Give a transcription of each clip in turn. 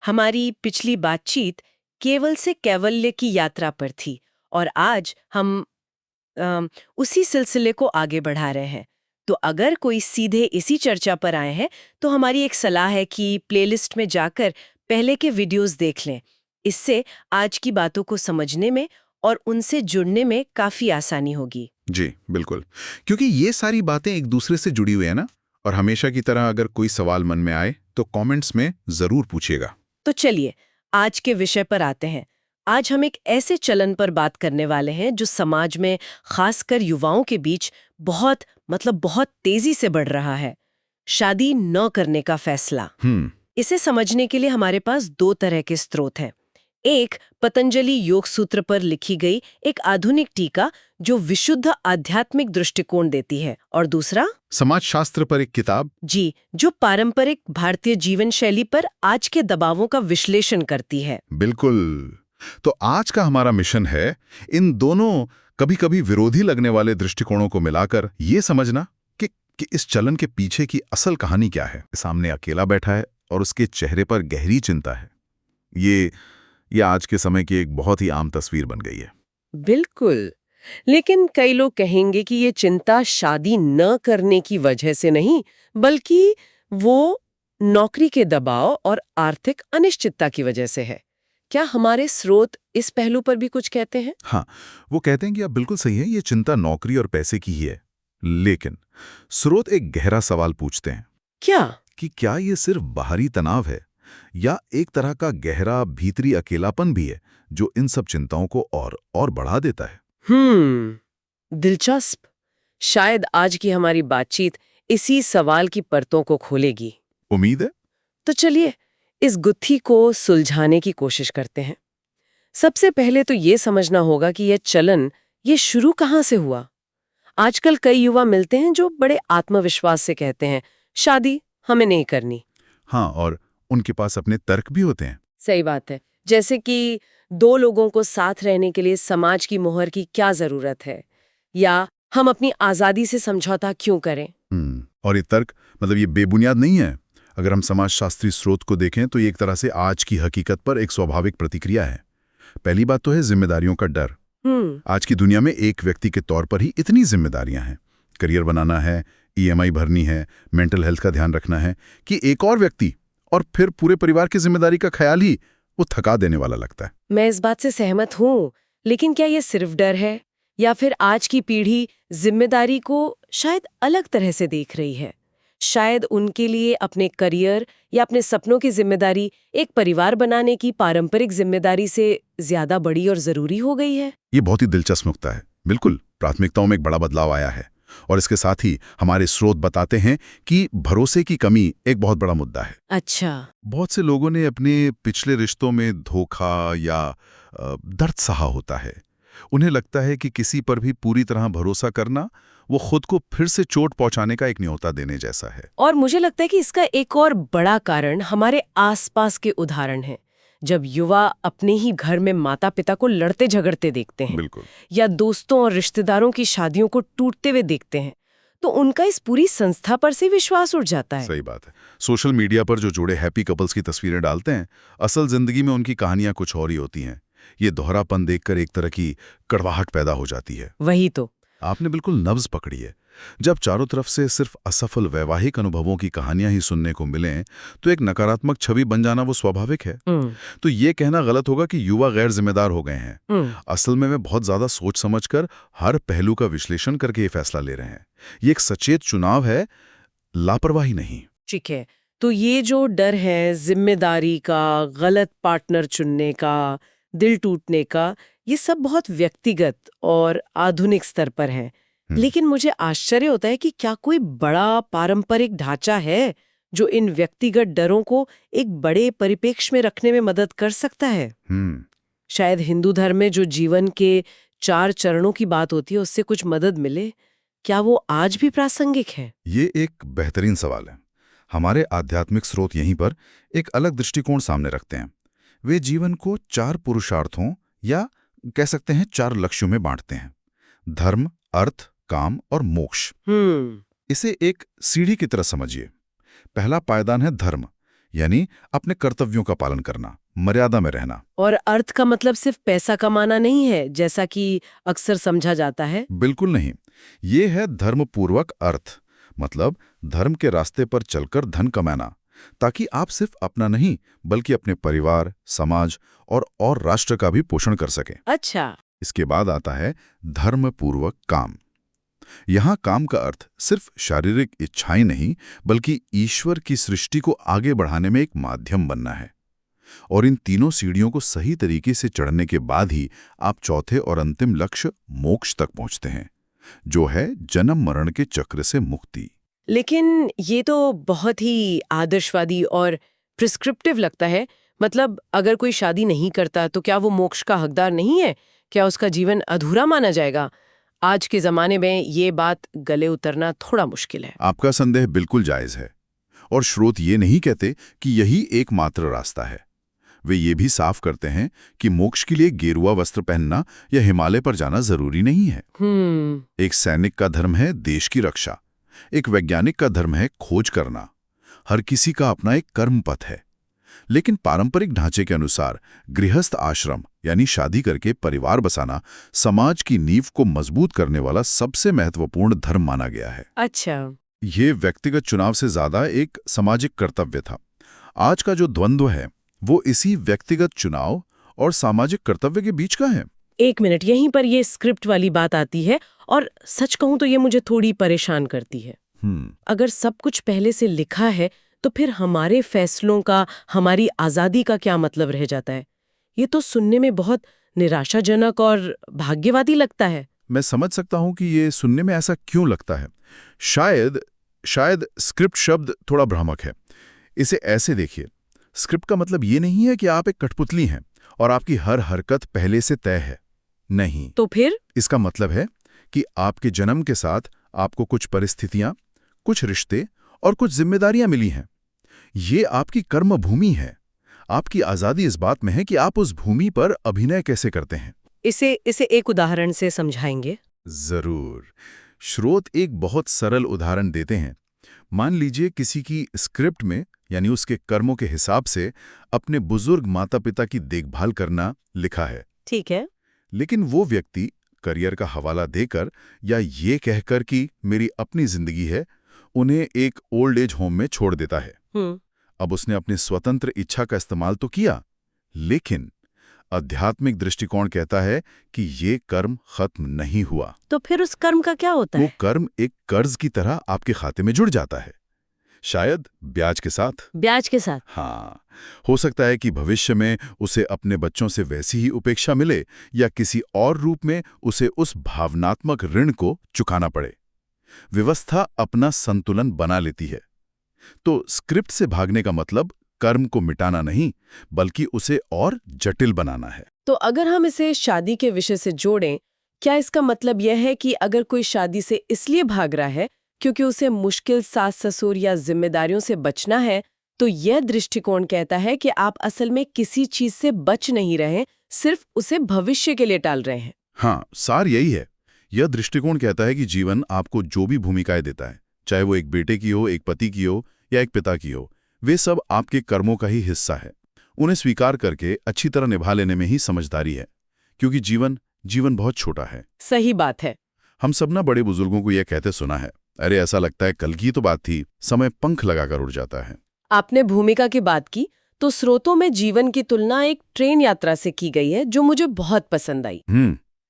हमारी पिछली बातचीत केवल से कैवल्य की यात्रा पर थी और आज हम उसी सिलसिले को आगे बढ़ा रहे हैं। तो अगर कोई सीधे इसी चर्चा पर आए हैं तो हमारी एक सलाह है कि प्लेलिस्ट में जाकर पहले के वीडियोस देख लें। इससे आज की बातों को समझने में और उनसे जुड़ने में काफी आसानी होगी। जी बिल्कुल, क्योंकि ये सारी बातें एक दूसरे से जुड़ी हुई है ना। और हमेशा की तरह अगर कोई सवाल मन में आए तो कमेंट्स में जरूर पूछिएगा। तो चलिए आज के विषय पर आते हैं। आज हम एक ऐसे चलन पर बात करने वाले हैं जो समाज में खासकर युवाओं के बीच बहुत तेजी से बढ़ रहा है। शादी न करने का फैसला। इसे समझने के लिए हमारे पास दो तरह के स्रोत हैं। एक पतंजलि योग सूत्र पर लिखी गई एक आधुनिक टीका जो विशुद्ध आध्यात्मिक दृष्टिकोण देती है, और दूसरा समाजशास्त्र पर एक किताब जी जो पारंपरिक भारतीय जीवन शैली पर आज के दबावों का विश्लेषण करती है। बिल्कुल। तो आज का हमारा मिशन है इन दोनों कभी-कभी विरोधी लगने वाले दृष्टिकोणों को मिलाकर ये समझना कि इस चलन के पीछे की असल कहानी क्या है। सामने अकेला बैठा है और उसके चेहरे पर गहरी चिंता है। ये आज के समय की एक बहुत ही आम तस्वीर बन गई है। बिल्कुल। लेकिन कई लोग कहेंगे कि ये चिंता शादी न करने की वजह से नहीं, बल्कि वो नौकरी के दबाव और आर्थिक अनिश्चितता की वजह से है। क्या हमारे स्रोत इस पहलू पर भी कुछ कहते हैं? हाँ, वो कहते हैं कि आप बिल्कुल सही है, ये चिंता नौकरी और पैसे की ही है। लेकिन स्रोत एक गहरा सवाल पूछते हैं कि क्या ये सिर्फ बाहरी तनाव है या एक तरह का गहरा भीतरी अकेलापन भी है जो इन सब चिंताओं को और बढ़ा देता है। दिलचस्प। शायद आज की हमारी बातचीत इसी सवाल की परतों को खोलेगी। उम्मीद है। तो चलिए इस गुत्थी को सुलझाने की कोशिश करते हैं। सबसे पहले तो ये समझना होगा कि यह चलन ये शुरू कहाँ से हुआ। आजकल कई युवा मिलते हैं जो बड़े आत्मविश्वास से कहते हैं शादी हमें नहीं करनी। हाँ, और उनके पास अपने तर्क भी होते हैं। सही बात है। जैसे कि दो लोगों को साथ रहने के लिए समाज की मोहर की क्या जरूरत है, या हम अपनी आजादी से समझौता क्यों करें। और ये तर्क मतलब ये बेबुनियाद नहीं है। अगर हम समाजशास्त्री स्रोत को देखें तो ये एक तरह से आज की हकीकत पर एक स्वाभाविक प्रतिक्रिया है। पहली बात तो है जिम्मेदारियों का डर। आज की दुनिया में एक व्यक्ति के तौर पर ही इतनी जिम्मेदारियां हैं। करियर बनाना है, ईएमआई भरनी है, मेंटल हेल्थ का ध्यान रखना है, कि एक और व्यक्ति और फिर पूरे परिवार की जिम्मेदारी का ख्याल ही वो थका देने वाला लगता है। मैं इस बात से सहमत हूँ, लेकिन क्या ये सिर्फ डर है या फिर आज की पीढ़ी जिम्मेदारी को शायद अलग तरह से देख रही है। शायद उनके लिए अपने करियर या अपने सपनों की जिम्मेदारी एक परिवार बनाने की पारंपरिक जिम्मेदारी से ज्यादा बड़ी और जरूरी हो गई है। ये बहुत ही दिलचस्प नुक्ता है। बिल्कुल, प्राथमिकताओं में एक बड़ा बदलाव आया है। और इसके साथ ही हमारे स्रोत बताते हैं कि भरोसे की कमी एक बहुत बड़ा मुद्दा है। अच्छा। बहुत से लोगों ने अपने पिछले रिश्तों में धोखा या दर्द सहा होता है। उन्हें लगता है कि किसी पर भी पूरी तरह भरोसा करना वो खुद को फिर से चोट पहुंचाने का एक न्योता देने जैसा है। और मुझे लगता है कि इसका एक और बड़ा कारण हमारे आसपास के उदाहरण हैं। जब युवा अपने ही घर में माता पिता को लड़ते झगड़ते देखते हैं, बिल्कुल, या दोस्तों और रिश्तेदारों की शादियों को टूटते हुए देखते हैं, तो उनका इस पूरी संस्था पर से विश्वास उठ जाता है। सही बात है। सोशल मीडिया पर जो जुड़े हैप्पी कपल्स की तस्वीरें डालते हैं, असल जिंदगी में उनकी कहानियां कुछ और ही होती हैं। ये दोहरापन देखकर एक तरह की कड़वाहट पैदा हो जाती है। वही तो। आपने बिल्कुल नब्ज पकड़ी है। जब चारों तरफ से सिर्फ असफल वैवाहिक अनुभवों की कहानियां ही सुनने को मिलें, तो एक नकारात्मक छवि बन जाना वो स्वाभाविक है। तो ये कहना गलत होगा कि युवा गैर जिम्मेदार हो गए हैं। असल में वे बहुत ज्यादा सोच समझकर हर पहलू का विश्लेषण करके ये फैसला ले रहे हैं। ये एक सचेत चुनाव है, लापरवाही नहीं। ठीक है, तो ये जो डर है जिम्मेदारी का, गलत पार्टनर चुनने का, दिल टूटने का, ये सब बहुत व्यक्तिगत और आधुनिक स्तर पर है। लेकिन मुझे आश्चर्य होता है कि क्या कोई बड़ा पारंपरिक ढांचा है जो इन व्यक्तिगत डरों को एक बड़े परिप्रेक्ष्य में रखने में मदद कर सकता है। शायद हिंदू धर्म में जो जीवन के 4 चरणों की बात होती है उससे कुछ मदद मिले। क्या वो आज भी प्रासंगिक है? ये एक बेहतरीन सवाल है। हमारे आध्यात्मिक स्रोत यहीं पर एक अलग दृष्टिकोण सामने रखते हैं। वे जीवन को 4 पुरुषार्थों या कह सकते हैं 4 लक्ष्यों में बांटते हैं: धर्म, अर्थ, काम और मोक्ष। इसे एक सीढ़ी की तरह समझिए। पहला पायदान है धर्म, यानी अपने कर्तव्यों का पालन करना, मर्यादा में रहना। और अर्थ का मतलब सिर्फ पैसा कमाना नहीं है, जैसा कि अक्सर समझा जाता है। बिल्कुल नहीं। ये है धर्मपूर्वक अर्थ, मतलब धर्म के रास्ते पर चलकर धन कमाना, ताकि आप सिर्फ अपना नहीं बल्कि अपने परिवार, समाज और राष्ट्र का भी पोषण कर सकें। अच्छा। इसके बाद आता है धर्मपूर्वक काम। यहाँ काम का अर्थ सिर्फ शारीरिक इच्छाएं नहीं बल्कि ईश्वर की सृष्टि को आगे बढ़ाने में एक माध्यम बनना है। और इन तीनों सीढ़ियों को सही तरीके से चढ़ने के बाद ही आप चौथे और अंतिम लक्ष्य मोक्ष तक पहुंचते हैं, जो है जन्म मरण के चक्र से मुक्ति। लेकिन ये तो बहुत ही आदर्शवादी और प्रिस्क्रिप्टिव लगता है। मतलब अगर कोई शादी नहीं करता तो क्या वो मोक्ष का हकदार नहीं है? क्या उसका जीवन अधूरा माना जाएगा? आज के जमाने में ये बात गले उतरना थोड़ा मुश्किल है। आपका संदेह बिल्कुल जायज है, और स्रोत ये नहीं कहते कि यही एकमात्र रास्ता है। वे ये भी साफ करते हैं कि मोक्ष के लिए गेरुआ वस्त्र पहनना या हिमालय पर जाना जरूरी नहीं है। एक सैनिक का धर्म है देश की रक्षा, एक वैज्ञानिक का धर्म है खोज करना। हर किसी का अपना एक कर्म पथ है। लेकिन पारंपरिक ढांचे के अनुसार गृहस्थ आश्रम यानी शादी करके परिवार बसाना समाज की नींव को मजबूत करने वाला सबसे महत्वपूर्ण धर्म माना गया है। अच्छा। ये व्यक्तिगत चुनाव से ज्यादा एक सामाजिक कर्तव्य था। आज का जो द्वंद्व है वो इसी व्यक्तिगत चुनाव और सामाजिक कर्तव्य के बीच का है। एक मिनट, यहीं पर ये स्क्रिप्ट वाली बात आती है और सच कहूं तो ये मुझे थोड़ी परेशान करती है। अगर सब कुछ पहले से लिखा है तो फिर हमारे फैसलों का, हमारी आजादी का क्या मतलब रह जाता है? ये तो सुनने में बहुत निराशाजनक और भाग्यवादी लगता है। मैं समझ सकता हूं कि ये सुनने में ऐसा क्यों लगता है। शायद स्क्रिप्ट शब्द थोड़ा भ्रामक है। इसे ऐसे देखिए, स्क्रिप्ट का मतलब ये नहीं है कि आप एक कठपुतली हैं और आपकी हर हरकत पहले से तय है। नहीं। तो फिर इसका मतलब है कि आपके जन्म के साथ आपको कुछ परिस्थितियां, कुछ रिश्ते और कुछ जिम्मेदारियां मिली हैं। ये आपकी कर्म भूमि है। आपकी आजादी इस बात में है कि आप उस भूमि पर अभिनय कैसे करते हैं। इसे एक उदाहरण से समझाएंगे? जरूर। स्रोत एक बहुत सरल उदाहरण देते हैं। मान लीजिए किसी की स्क्रिप्ट में, यानी उसके कर्मों के हिसाब से, अपने बुजुर्ग माता पिता की देखभाल करना लिखा है। ठीक है। लेकिन वो व्यक्ति करियर का हवाला देकर या ये कहकर कि मेरी अपनी जिंदगी है, उन्हें एक ओल्ड एज होम में छोड़ देता है। अब उसने अपनी स्वतंत्र इच्छा का इस्तेमाल तो किया, लेकिन आध्यात्मिक दृष्टिकोण कहता है कि ये कर्म खत्म नहीं हुआ। तो फिर उस कर्म का क्या होता है? वो कर्म एक कर्ज की तरह आपके खाते में जुड़ जाता है, शायद ब्याज के साथ। ब्याज के साथ? हाँ। हो सकता है कि भविष्य में उसे अपने बच्चों से वैसी ही उपेक्षा मिले या किसी और रूप में उसे उस भावनात्मक ऋण को चुकाना पड़े। व्यवस्था अपना संतुलन बना लेती है। तो स्क्रिप्ट से भागने का मतलब कर्म को मिटाना नहीं बल्कि उसे और जटिल बनाना है। तो अगर हम इसे शादी के विषय से जोड़ें, क्या इसका मतलब यह है कि अगर कोई शादी से इसलिए भाग रहा है क्योंकि उसे मुश्किल सास ससुर या जिम्मेदारियों से बचना है, तो यह दृष्टिकोण कहता है कि आप असल में किसी चीज से बच नहीं रहे, सिर्फ उसे भविष्य के लिए टाल रहे हैं? हाँ, सार यही है। यह दृष्टिकोण कहता है कि जीवन आपको जो भी भूमिकाएं देता है, चाहे वो एक बेटे की हो, एक पति की हो या एक पिता की हो, वे सब आपके कर्मों का ही हिस्सा है। उन्हें स्वीकार करके अच्छी तरह निभा लेने में ही समझदारी है, क्योंकि जीवन बहुत छोटा है। सही बात है। हम सब ना बड़े बुजुर्गों को यह कहते सुना है, अरे ऐसा लगता है कल की तो बात थी, समय पंख लगाकर उड़ जाता है। आपने भूमिका की बात की तो स्रोतों में जीवन की तुलना एक ट्रेन यात्रा से की गई है, जो मुझे बहुत पसंद आई।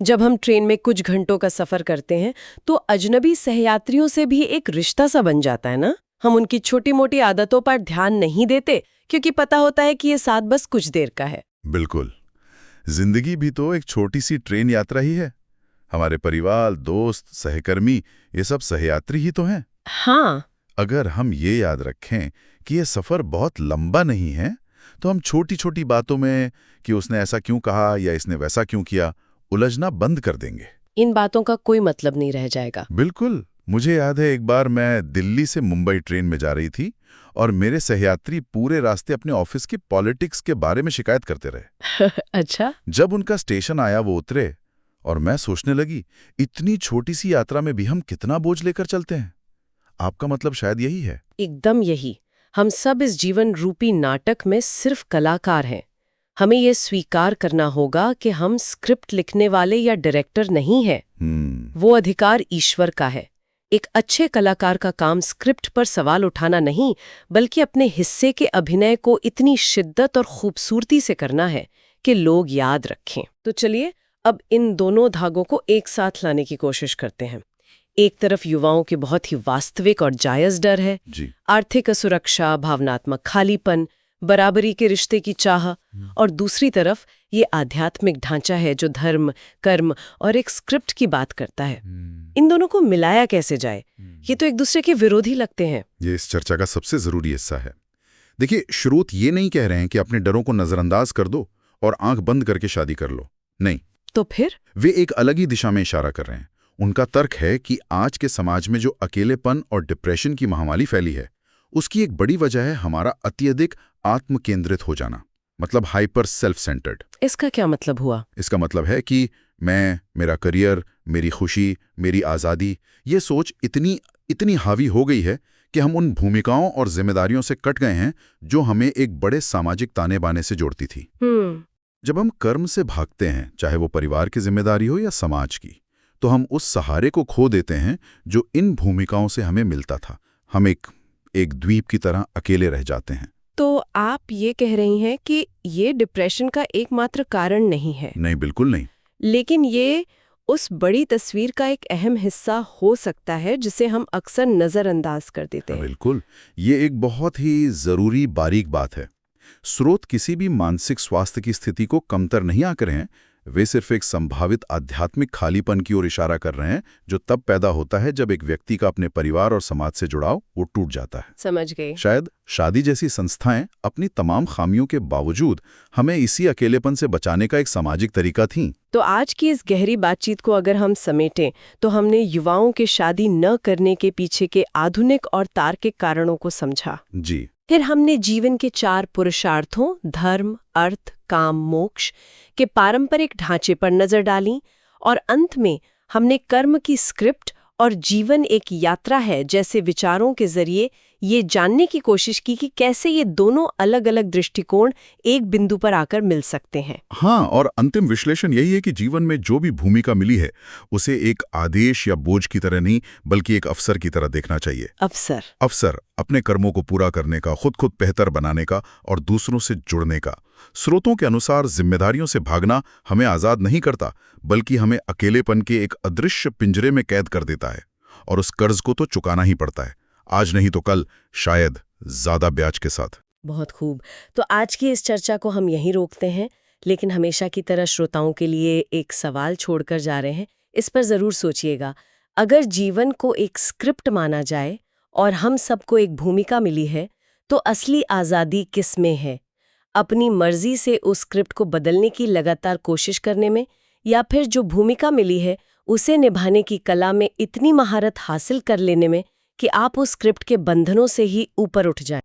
जब हम ट्रेन में कुछ घंटों का सफर करते हैं तो अजनबी सहयात्रियों से भी एक रिश्ता सा बन जाता है ना। हम उनकी छोटी मोटी आदतों पर ध्यान नहीं देते क्योंकि पता होता है कि ये साथ बस कुछ देर का है। बिल्कुल। जिंदगी भी तो एक छोटी सी ट्रेन यात्रा ही है। हमारे परिवार, दोस्त, सहकर्मी, ये सब सहयात्री ही तो हैं। हाँ। अगर हम ये याद रखें कि ये सफर बहुत लंबा नहीं है, तो हम छोटी छोटी बातों में कि उसने ऐसा क्यों कहा या इसने वैसा क्यों किया, उलझना बंद कर देंगे। इन बातों का कोई मतलब नहीं रह जाएगा। बिल्कुल। मुझे याद है एक बार मैं दिल्ली से मुंबई ट्रेन में जा रही थी और मेरे सहयात्री पूरे रास्ते अपने ऑफिस की पॉलिटिक्स के बारे में शिकायत करते रहे। अच्छा। जब उनका स्टेशन आया वो उतरे और मैं सोचने लगी, इतनी छोटी सी यात्रा में भी हम कितना बोझ लेकर चलते हैं। आपका मतलब शायद यही है। एकदम यही। हम सब इस जीवन रूपी नाटक में सिर्फ कलाकार हैं। हमें ये स्वीकार करना होगा कि हम स्क्रिप्ट लिखने वाले या डायरेक्टर नहीं हैं। वो अधिकार ईश्वर का है। एक अच्छे कलाकार का काम स्क्रिप्ट पर सवाल उठाना नहीं, बल्कि अपने हिस्से के अभिनय को इतनी शिद्दत और खूबसूरती से करना है कि लोग याद रखें। तो चलिए अब इन दोनों धागों को एक साथ लाने की कोशिश करते हैं। एक तरफ युवाओं के बहुत ही वास्तविक और जायज डर है, आर्थिक असुरक्षा, भावनात्मक खालीपन, बराबरी के रिश्ते की चाह, और दूसरी तरफ ये आध्यात्मिक ढांचा है जो धर्म, कर्म और एक स्क्रिप्ट की बात करता है। इन दोनों को मिलाया कैसे जाए? ये तो एक दूसरे के विरोधी लगते हैं। ये इस चर्चा का सबसे जरूरी हिस्सा है। देखिए, श्रोत ये नहीं कह रहे हैं कि अपने डरों को नजरअंदाज कर दो और आंख बंद करके शादी कर लो। नहीं। तो फिर वे एक अलग ही दिशा में इशारा कर रहे हैं। उनका तर्क है कि आज के समाज में जो अकेलेपन और डिप्रेशन की महामारी फैली है, उसकी एक बड़ी वजह है हमारा अत्यधिक आत्म केंद्रित हो जाना, मतलब हाइपर सेल्फ सेंटर्ड। इसका क्या मतलब हुआ? इसका मतलब है कि मैं, मेरा करियर, मेरी खुशी, मेरी आज़ादी, ये सोच इतनी हावी हो गई है कि हम उन भूमिकाओं और जिम्मेदारियों से कट गए हैं जो हमें एक बड़े सामाजिक ताने बाने से जोड़ती थी। जब हम कर्म से भागते हैं, चाहे वो परिवार की जिम्मेदारी हो या समाज की, तो हम उस सहारे को खो देते हैं जो इन भूमिकाओं से हमें मिलता था। हम एक द्वीप की तरह अकेले रह जाते हैं। तो आप ये कह रही हैं कि ये डिप्रेशन का एकमात्र कारण नहीं है? नहीं, बिल्कुल नहीं। लेकिन ये उस बड़ी तस्वीर का एक अहम हिस्सा हो सकता है जिसे हम अक्सर नजरअंदाज कर देते हैं। बिल्कुल, ये एक बहुत ही जरूरी बारीक बात है। स्रोत किसी भी मानसिक स्वास्थ्य की स्थिति को कमतर नहीं आंक रहे हैं, वे सिर्फ एक संभावित आध्यात्मिक खालीपन की ओर इशारा कर रहे हैं जो तब पैदा होता है जब एक व्यक्ति का अपने परिवार और समाज से जुड़ाव वो टूट जाता है। समझ गई। शायद शादी जैसी संस्थाएं अपनी तमाम खामियों के बावजूद हमें इसी अकेलेपन से बचाने का एक सामाजिक तरीका थी। तो आज की इस गहरी बातचीत को अगर हम समेटें तो हमने युवाओं के शादी न करने के पीछे के आधुनिक और तार्किक कारणों को समझा। जी। फिर हमने जीवन के 4 पुरुषार्थों, धर्म, अर्थ, काम, मोक्ष के पारंपरिक ढांचे पर नजर डाली, और अंत में हमने कर्म की स्क्रिप्ट और जीवन एक यात्रा है जैसे विचारों के जरिए ये जानने की कोशिश की कि कैसे ये दोनों अलग अलग दृष्टिकोण एक बिंदु पर आकर मिल सकते हैं। हाँ, और अंतिम विश्लेषण यही है कि जीवन में जो भी भूमिका मिली है उसे एक आदेश या बोझ की तरह नहीं, बल्कि एक अवसर की तरह देखना चाहिए। अवसर अपने कर्मों को पूरा करने का, खुद बेहतर बनाने का और दूसरों से जुड़ने का। स्रोतों के अनुसार जिम्मेदारियों से भागना हमें आजाद नहीं करता, बल्कि हमें अकेलेपन के एक अदृश्य पिंजरे में कैद कर देता है, और उस कर्ज को तो चुकाना ही पड़ता है, आज नहीं तो कल, शायद ज्यादा ब्याज के साथ। बहुत खूब। तो आज की इस चर्चा को हम यहीं रोकते हैं, लेकिन हमेशा की तरह श्रोताओं के लिए एक सवाल छोड़कर जा रहे हैं। इस पर जरूर सोचिएगा। अगर जीवन को एक स्क्रिप्ट माना जाए और हम सबको एक भूमिका मिली है, तो असली आज़ादी किस में है? अपनी मर्जी से उस स्क्रिप्ट को बदलने की लगातार कोशिश करने में, या फिर जो भूमिका मिली है उसे निभाने की कला में इतनी महारत हासिल कर लेने में कि आप उस स्क्रिप्ट के बंधनों से ही ऊपर उठ जाएं?